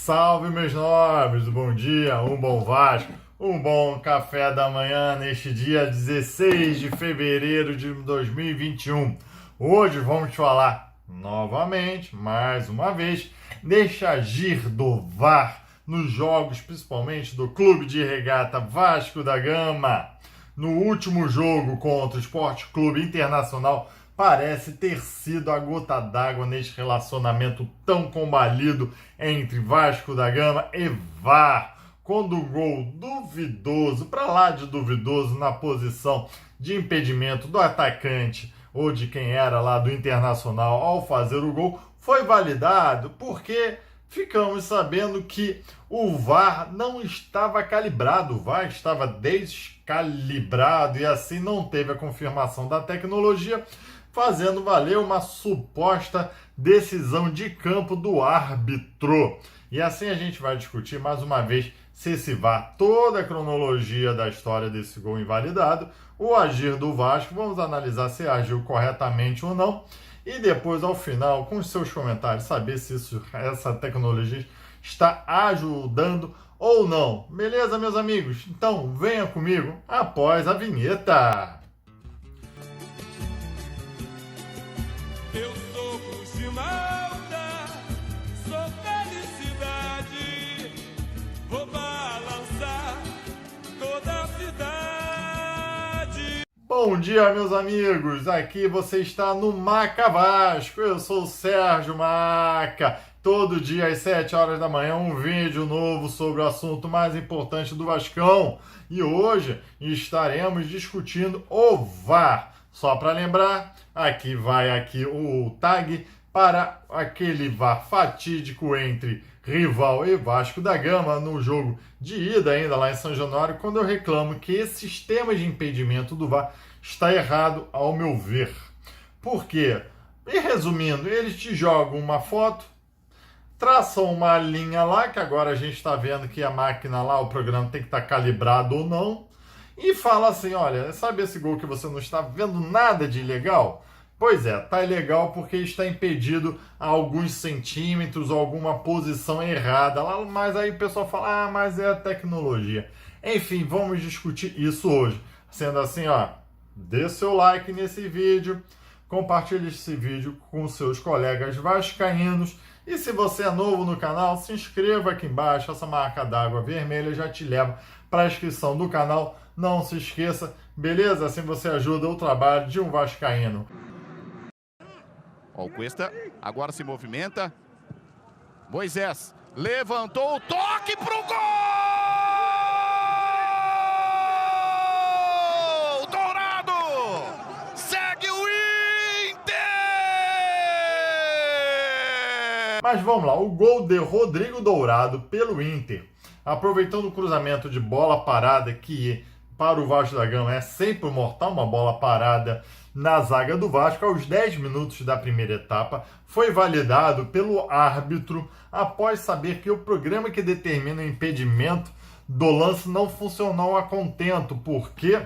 Salve, meus nobres, bom dia, um bom Vasco, um bom café da manhã neste dia 16 de fevereiro de 2021. Hoje vamos falar novamente, mais uma vez, deste agir do VAR nos jogos, principalmente do Clube de Regata Vasco da Gama. No último jogo contra o Sport Clube Internacional, parece ter sido a gota d'água neste relacionamento tão combalido entre Vasco da Gama e VAR. Quando o gol duvidoso, para lá de duvidoso, na posição de impedimento do atacante ou de quem era lá do Internacional ao fazer o gol, foi validado porque ficamos sabendo que o VAR não estava calibrado, o VAR estava descalibrado e assim não teve a confirmação da tecnologia, fazendo valer uma suposta decisão de campo do árbitro. E assim a gente vai discutir mais uma vez se esse VAR, toda a cronologia da história desse gol invalidado, o agir do Vasco, vamos analisar se agiu corretamente ou não, e depois, ao final, com os seus comentários, saber se essa tecnologia está ajudando ou não. Beleza, meus amigos? Então, venha comigo após a vinheta. Eu sou Cruz de Malta, sou felicidade, vou balançar toda a cidade. Bom dia, meus amigos! Aqui você está no Maca Vasco. Eu sou o Sérgio Maca. Todo dia às 7 horas da manhã um vídeo novo sobre o assunto mais importante do Vascão. E hoje estaremos discutindo o VAR. Só para lembrar, vai o tag para aquele VAR fatídico entre Rival e Vasco da Gama no jogo de ida ainda lá em São Januário, quando eu reclamo que esse sistema de impedimento do VAR está errado ao meu ver. Por quê? E resumindo, eles te jogam uma foto, traçam uma linha lá, que agora a gente está vendo que a máquina lá, o programa tem que estar calibrado ou não, e fala assim, olha, sabe esse gol que você não está vendo nada de ilegal? Pois é, tá ilegal porque está impedido a alguns centímetros, alguma posição errada lá, mas aí o pessoal fala, mas é a tecnologia. Enfim, vamos discutir isso hoje. Sendo assim, dê seu like nesse vídeo, compartilhe esse vídeo com seus colegas vascaínos e se você é novo no canal, se inscreva aqui embaixo, essa marca d'água vermelha já te leva para a inscrição do canal. Não se esqueça, beleza? Assim você ajuda o trabalho de um vascaíno. O Cuesta agora se movimenta. Moisés levantou o toque pro gol! Dourado! Segue o Inter! Mas vamos lá, o gol de Rodrigo Dourado pelo Inter, aproveitando o cruzamento de bola parada que para o Vasco da Gama é sempre mortal, uma bola parada na zaga do Vasco, aos 10 minutos da primeira etapa, foi validado pelo árbitro após saber que o programa que determina o impedimento do lance não funcionou a contento, porque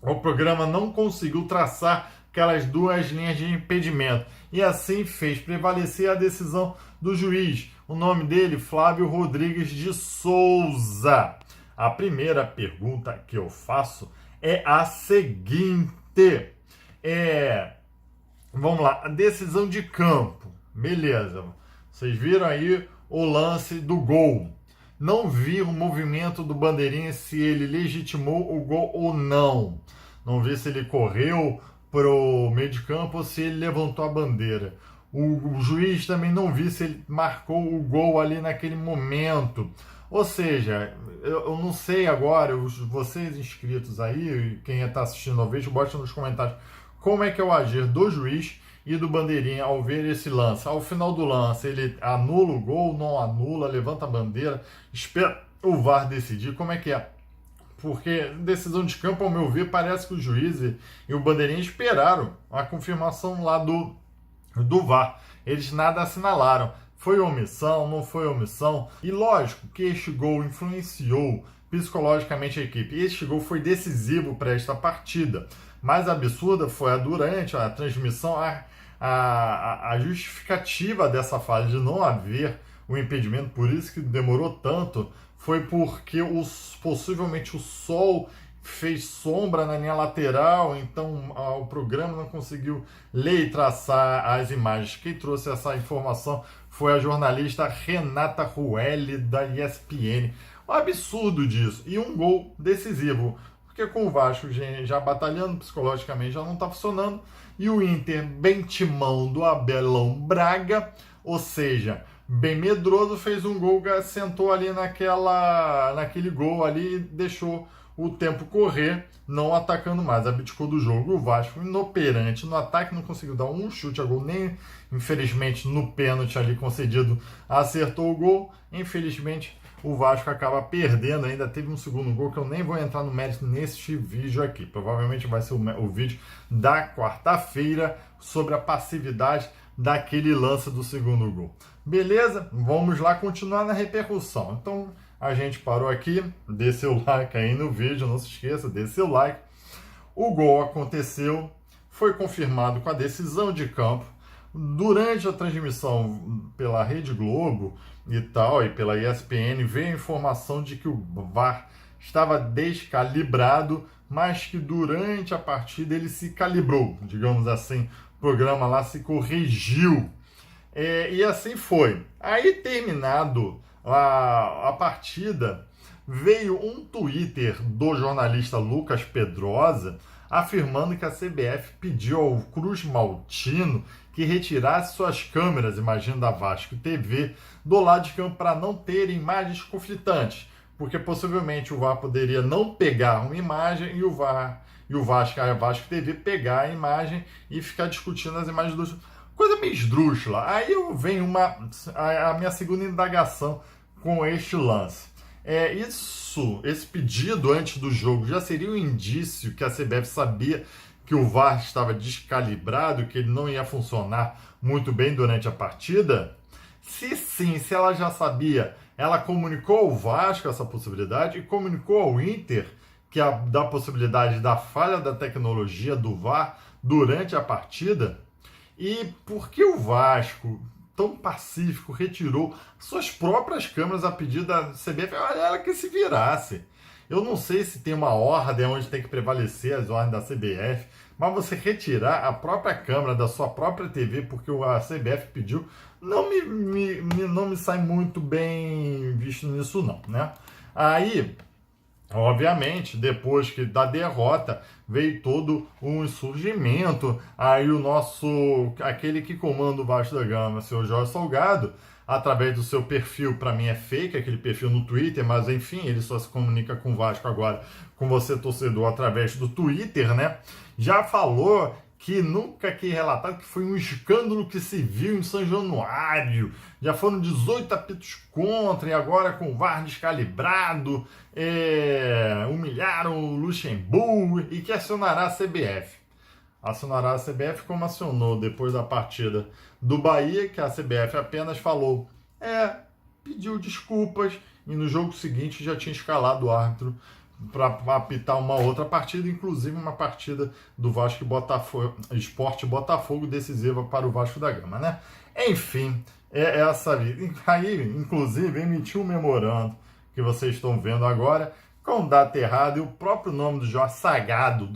o programa não conseguiu traçar aquelas duas linhas de impedimento, e assim fez prevalecer a decisão do juiz. O nome dele, Flávio Rodrigues de Souza. A primeira pergunta que eu faço é a seguinte. Vamos lá, a decisão de campo. Beleza. Vocês viram aí o lance do gol. Não vi o movimento do bandeirinha, se ele legitimou o gol ou não. Não vi se ele correu pro meio de campo ou se ele levantou a bandeira. O juiz também não vi se ele marcou o gol ali naquele momento. Ou seja, eu não sei agora, vocês inscritos aí, quem está assistindo ao vídeo, bote nos comentários como é que é o agir do juiz e do bandeirinha ao ver esse lance. Ao final do lance, ele anula o gol, não anula, levanta a bandeira, espera o VAR decidir, como é que é? Porque decisão de campo, ao meu ver, parece que o juiz e o bandeirinha esperaram a confirmação lá do VAR. Eles nada assinalaram. Foi omissão, não foi omissão? E lógico que este gol influenciou psicologicamente a equipe. Este gol foi decisivo para esta partida. Mais absurda foi durante a transmissão a justificativa dessa falha de não haver o impedimento, por isso que demorou tanto, foi porque possivelmente o sol fez sombra na linha lateral, então o programa não conseguiu ler e traçar as imagens. Quem trouxe essa informação foi a jornalista Renata Ruelli, da ESPN. Um absurdo disso. E um gol decisivo, porque com o Vasco já batalhando psicologicamente já não está funcionando, e o Inter bem timão do Abelão Braga, ou seja, bem medroso, fez um gol, sentou ali naquele gol ali e deixou o tempo correr, não atacando mais, abdicou do jogo. O Vasco inoperante no ataque, não conseguiu dar um chute a gol, nem infelizmente no pênalti ali concedido acertou o gol. Infelizmente o Vasco acaba perdendo, ainda teve um segundo gol que eu nem vou entrar no mérito neste vídeo aqui, provavelmente vai ser o vídeo da quarta-feira sobre a passividade daquele lance do segundo gol. Beleza? Vamos lá continuar na repercussão. Então a gente parou aqui, dê seu like aí no vídeo, não se esqueça, dê seu like. O gol aconteceu, foi confirmado com a decisão de campo. Durante a transmissão pela Rede Globo e tal, e pela ESPN, veio a informação de que o VAR estava descalibrado, mas que durante a partida ele se calibrou, digamos assim, o programa lá se corrigiu. E assim foi. Aí, terminado a partida, veio um Twitter do jornalista Lucas Pedrosa afirmando que a CBF pediu ao Cruz Maltino que retirasse suas câmeras, imagina, da Vasco TV, do lado de campo para não ter imagens conflitantes, porque possivelmente o VAR poderia não pegar uma imagem e a Vasco TV pegar a imagem e ficar discutindo as imagens dos... Coisa meio esdrúxula. Aí vem a minha segunda indagação com este lance. Esse pedido antes do jogo já seria um indício que a CBF sabia que o VAR estava descalibrado, que ele não ia funcionar muito bem durante a partida? Se sim, se ela já sabia, ela comunicou ao Vasco essa possibilidade e comunicou ao Inter da possibilidade da falha da tecnologia do VAR durante a partida? E por que o Vasco, tão pacífico, retirou suas próprias câmeras a pedido da CBF? Olha, ela que se virasse. Eu não sei se tem uma ordem onde tem que prevalecer as ordens da CBF, mas você retirar a própria câmera da sua própria TV porque a CBF pediu, não me sai muito bem visto nisso não, né? Aí, obviamente, depois da derrota, veio todo um insurgimento. Aí aquele que comanda o Vasco da Gama, o senhor Jorge Salgado, através do seu perfil, para mim é fake, aquele perfil no Twitter, mas enfim, ele só se comunica com o Vasco agora, com você, torcedor, através do Twitter, né? Já falou que nunca quis relatar que foi um escândalo que se viu em São Januário. Já foram 18 apitos contra e agora com o VAR descalibrado, humilharam o Luxemburgo e que acionará a CBF. Acionará a CBF como acionou depois da partida do Bahia, que a CBF apenas falou, pediu desculpas e no jogo seguinte já tinha escalado o árbitro para apitar uma outra partida, inclusive uma partida do Vasco Sport Botafogo, decisiva para o Vasco da Gama, né? Enfim, essa vida. Aí, inclusive, emitiu um memorando que vocês estão vendo agora, com data errada e o próprio nome do Jorge Sagado,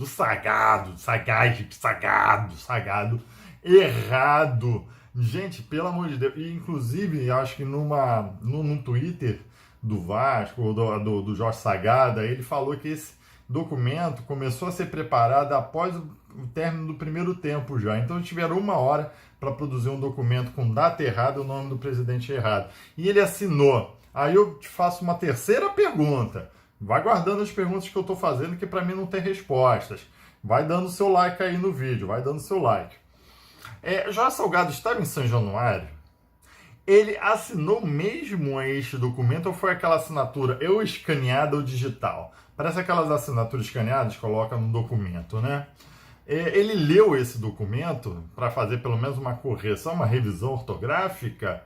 Sagado, errado. Gente, pelo amor de Deus. E, inclusive, acho que num Twitter do Vasco, do Jorge Sagado, ele falou que esse documento começou a ser preparado após o término do primeiro tempo já. Então tiveram 1 hora para produzir um documento com data errada e o nome do presidente errado. E ele assinou. Aí eu te faço uma terceira pergunta. Vai guardando as perguntas que eu estou fazendo, que para mim não tem respostas. Vai dando seu like aí no vídeo, vai dando seu like. Jorge Salgado estava em São Januário? Ele assinou mesmo este documento ou foi aquela assinatura escaneada ou digital? Parece aquelas assinaturas escaneadas, coloca no documento, né? Ele leu esse documento para fazer pelo menos uma correção, uma revisão ortográfica?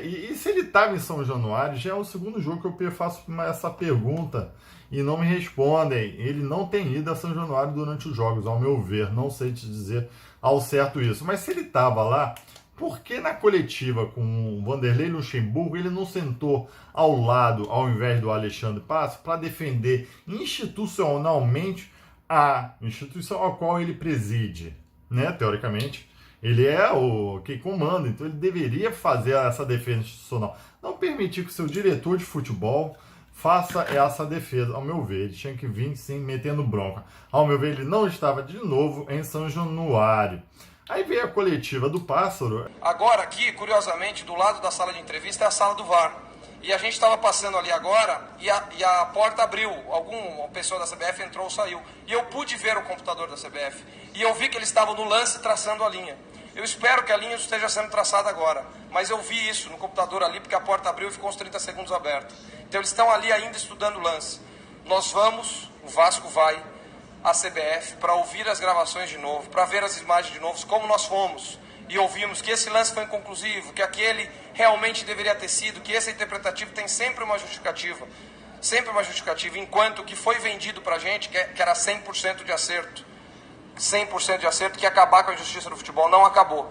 E se ele estava em São Januário, já é o segundo jogo que eu faço essa pergunta e não me respondem. Ele não tem ido a São Januário durante os jogos, ao meu ver, não sei te dizer ao certo isso. Mas se ele estava lá, Por que na coletiva com o Vanderlei Luxemburgo ele não sentou ao lado, ao invés do Alexandre Passo, para defender institucionalmente a instituição a qual ele preside, né? Teoricamente, ele é o que comanda, então ele deveria fazer essa defesa institucional. Não permitir que o seu diretor de futebol faça essa defesa. Ao meu ver, ele tinha que vir sim metendo bronca. Ao meu ver, ele não estava de novo em São Januário. Aí veio a coletiva do Pássaro. Agora aqui, curiosamente, do lado da sala de entrevista é a sala do VAR. E a gente estava passando ali agora e a porta abriu. Alguma pessoa da CBF entrou ou saiu. E eu pude ver o computador da CBF. E eu vi que eles estavam no lance traçando a linha. Eu espero que a linha esteja sendo traçada agora. Mas eu vi isso no computador ali porque a porta abriu e ficou uns 30 segundos aberta. Então eles estão ali ainda estudando o lance. Nós vamos, o Vasco vai à CBF para ouvir as gravações de novo, para ver as imagens de novo, como nós fomos e ouvimos que esse lance foi inconclusivo, que aquele realmente deveria ter sido, que esse interpretativo tem sempre uma justificativa, enquanto o que foi vendido para a gente, que era 100% de acerto, 100% de acerto, que ia acabar com a injustiça do futebol, não acabou.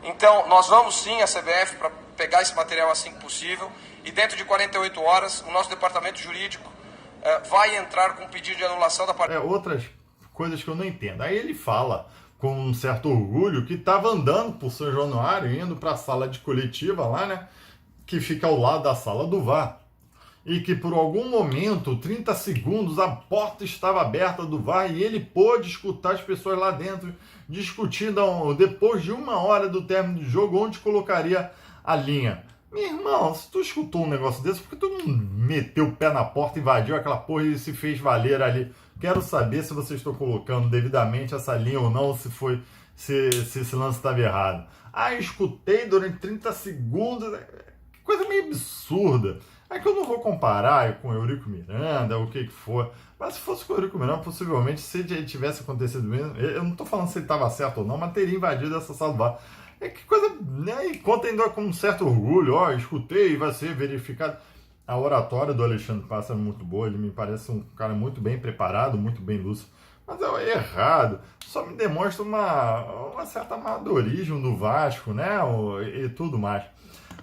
Então, nós vamos sim à CBF para pegar esse material assim que possível, e dentro de 48 horas, o nosso departamento jurídico vai entrar com um pedido de anulação da partida. Outras coisas que eu não entendo. Aí ele fala com um certo orgulho que estava andando por São Januário, indo para a sala de coletiva lá, né? Que fica ao lado da sala do VAR. E que por algum momento, 30 segundos, a porta estava aberta do VAR e ele pôde escutar as pessoas lá dentro discutindo depois de 1 hora do término do jogo onde colocaria a linha. Meu irmão, se tu escutou um negócio desse, por que tu não meteu o pé na porta, invadiu aquela porra e se fez valer ali? Quero saber se vocês estão colocando devidamente essa linha ou não, se esse lance estava errado. Ah, escutei durante 30 segundos, que coisa meio absurda. É que eu não vou comparar com o Eurico Miranda, ou o que for, mas se fosse com o Eurico Miranda, possivelmente, se tivesse acontecido mesmo, eu não estou falando se ele estava certo ou não, mas teria invadido essa sala do VAR. É que coisa, né? E conta ainda com um certo orgulho, escutei, vai ser verificado. A oratória do Alexandre Passo é muito boa, ele me parece um cara muito bem preparado, muito bem lúcido, mas é errado, só me demonstra uma certa amadorismo do Vasco, né, e tudo mais.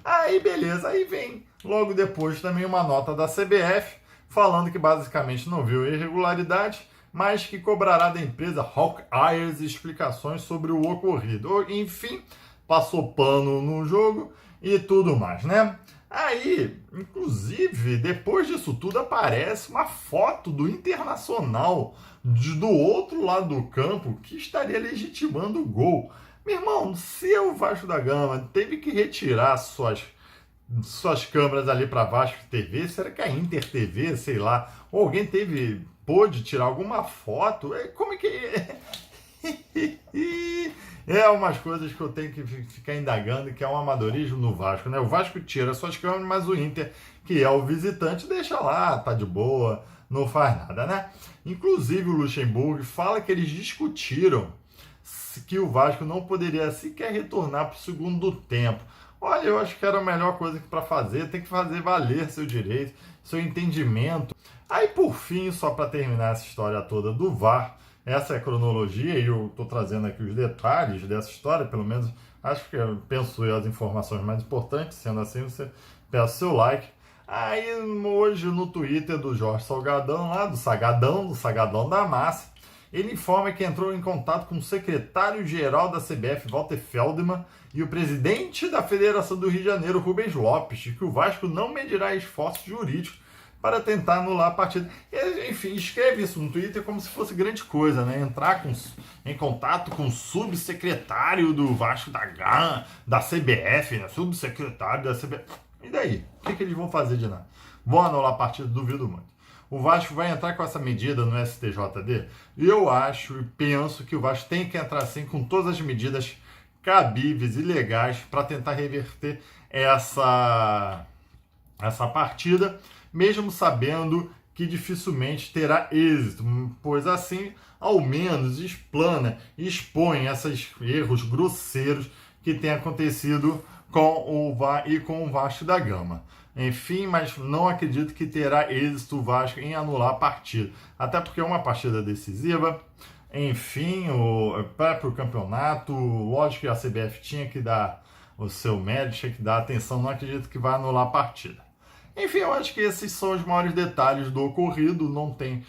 Aí beleza, aí vem logo depois também uma nota da CBF, falando que basicamente não viu irregularidade, mas que cobrará da empresa Hawkeyes explicações sobre o ocorrido. Enfim, passou pano no jogo e tudo mais, né? Aí, inclusive, depois disso tudo, aparece uma foto do Internacional do outro lado do campo que estaria legitimando o gol. Meu irmão, se o Vasco da Gama teve que retirar suas câmeras ali para Vasco TV, será que a Inter TV, sei lá, ou alguém pôde tirar alguma foto? Como é que... É umas coisas que eu tenho que ficar indagando, que é um amadorismo no Vasco, né? O Vasco tira suas câmeras, mas o Inter, que é o visitante, deixa lá, tá de boa, não faz nada, né? Inclusive o Luxemburgo fala que eles discutiram que o Vasco não poderia sequer retornar para o segundo tempo. Olha, eu acho que era a melhor coisa para fazer, tem que fazer valer seu direito, seu entendimento. Aí, por fim, só para terminar essa história toda do VAR, essa é a cronologia e eu estou trazendo aqui os detalhes dessa história, pelo menos acho que penso as informações mais importantes, sendo assim, você peça seu like. Aí, hoje no Twitter do Jorge Salgadão, lá do Sagadão da Massa, ele informa que entrou em contato com o secretário-geral da CBF, Walter Feldman, e o presidente da Federação do Rio de Janeiro, Rubens Lopes, de que o Vasco não medirá esforços jurídicos para tentar anular a partida. Enfim, escreve isso no Twitter como se fosse grande coisa, né? Entrar em contato com o subsecretário do Vasco da Gama, da CBF, né? Subsecretário da CBF. E daí? O que eles vão fazer de nada? Vão anular a partida? Duvido muito. O Vasco vai entrar com essa medida no STJD? Eu acho e penso que o Vasco tem que entrar sim com todas as medidas cabíveis e legais para tentar reverter essa partida, mesmo sabendo que dificilmente terá êxito, pois assim, ao menos, expõe esses erros grosseiros que têm acontecido com o VAR e com o Vasco da Gama. Enfim, mas não acredito que terá êxito o Vasco em anular a partida, até porque é uma partida decisiva, enfim, para o campeonato. Lógico que a CBF tinha que dar o seu mérito, tinha que dar atenção, não acredito que vai anular a partida. Enfim, eu acho que esses são os maiores detalhes do ocorrido. Não tem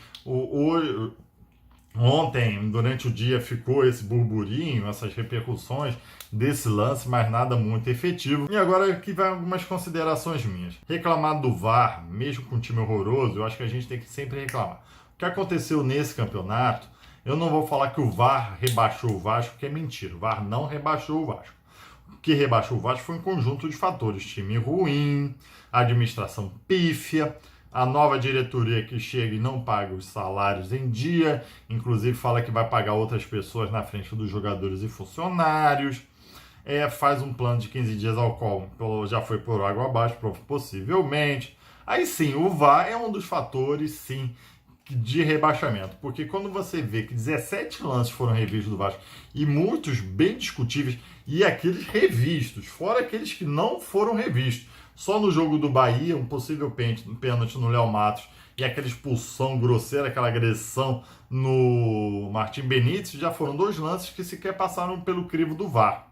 ontem, durante o dia, ficou esse burburinho, essas repercussões desse lance, mas nada muito efetivo. E agora aqui vai algumas considerações minhas. Reclamar do VAR, mesmo com um time horroroso, eu acho que a gente tem que sempre reclamar. O que aconteceu nesse campeonato, eu não vou falar que o VAR rebaixou o Vasco, que é mentira. O VAR não rebaixou o Vasco. O que rebaixou o Vasco foi um conjunto de fatores. Time ruim, administração pífia, a nova diretoria que chega e não paga os salários em dia, inclusive fala que vai pagar outras pessoas na frente dos jogadores e funcionários, faz um plano de 15 dias ao qual já foi por água abaixo, possivelmente. Aí sim, o VAR é um dos fatores, sim, de rebaixamento, porque quando você vê que 17 lances foram revistos do Vasco e muitos bem discutíveis, e aqueles revistos, fora aqueles que não foram revistos, só no jogo do Bahia, um possível pênalti no Léo Matos e aquela expulsão grosseira, aquela agressão no Martim Benítez, já foram 2 lances que sequer passaram pelo crivo do VAR.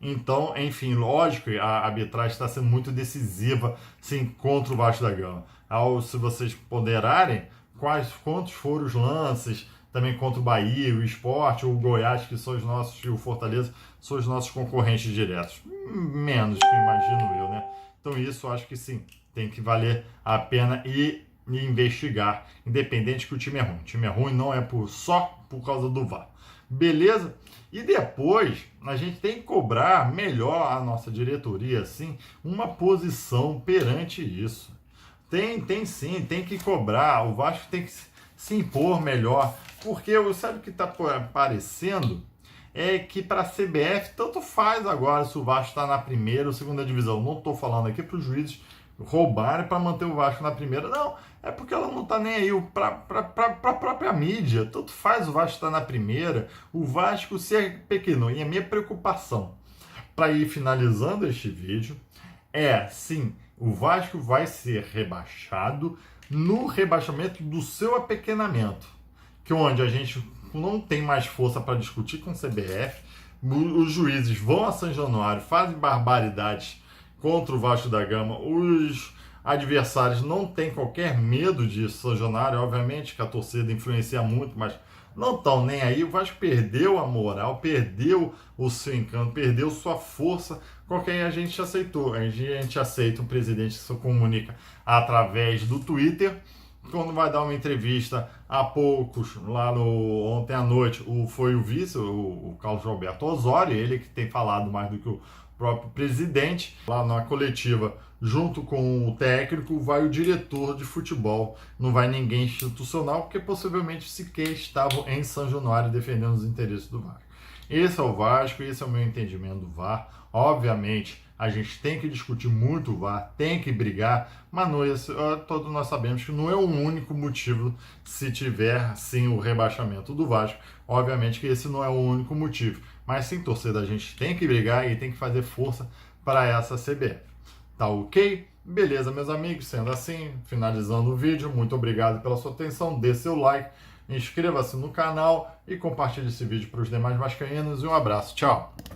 Então, enfim, lógico, a arbitragem está sendo muito decisiva, sim, contra o Vasco da Gama. Se vocês ponderarem quantos foram os lances, também contra o Bahia, o Sport, o Goiás, que são os nossos, e o Fortaleza, são os nossos concorrentes diretos. Menos que imagino eu, né? Então isso acho que sim, tem que valer a pena e investigar, independente que o time é ruim. O time é ruim não é só por causa do VAR. Beleza? E depois a gente tem que cobrar melhor a nossa diretoria, assim, uma posição perante isso. Tem sim, tem que cobrar. O Vasco tem que se impor melhor, porque sabe o que está aparecendo? É que para a CBF tanto faz agora se o Vasco está na primeira ou segunda divisão. Não estou falando aqui para os juízes roubarem para manter o Vasco na primeira, não. É porque ela não está nem aí para a própria mídia. Tanto faz o Vasco estar na primeira, o Vasco ser pequeno. E a minha preocupação, para ir finalizando este vídeo, sim, o Vasco vai ser rebaixado no rebaixamento do seu apequenamento, que onde a gente não tem mais força para discutir com o CBF, os juízes vão a São Januário, fazem barbaridades contra o Vasco da Gama, os adversários não têm qualquer medo de São Januário, obviamente que a torcida influencia muito, mas não estão nem aí. O Vasco perdeu a moral, perdeu o seu encanto, perdeu sua força, com quem a gente aceitou. A gente aceita um presidente que se comunica através do Twitter. Quando vai dar uma entrevista a poucos, ontem à noite, foi o vice, o Carlos Alberto Osório, ele que tem falado mais do que o próprio presidente. Lá na coletiva, junto com o técnico, vai o diretor de futebol, não vai ninguém institucional, porque possivelmente sequer estavam em São Januário defendendo os interesses do Vasco. Esse é o Vasco, esse é o meu entendimento do VAR. Obviamente, a gente tem que discutir muito o VAR, tem que brigar, mas todos nós sabemos que não é o único motivo se tiver, sim, o rebaixamento do Vasco. Obviamente que esse não é o único motivo, mas sim, torcida, a gente tem que brigar e tem que fazer força para essa CBF. Tá ok? Beleza, meus amigos, sendo assim, finalizando o vídeo, muito obrigado pela sua atenção, dê seu like, inscreva-se no canal e compartilhe esse vídeo para os demais vascaínos e um abraço, tchau!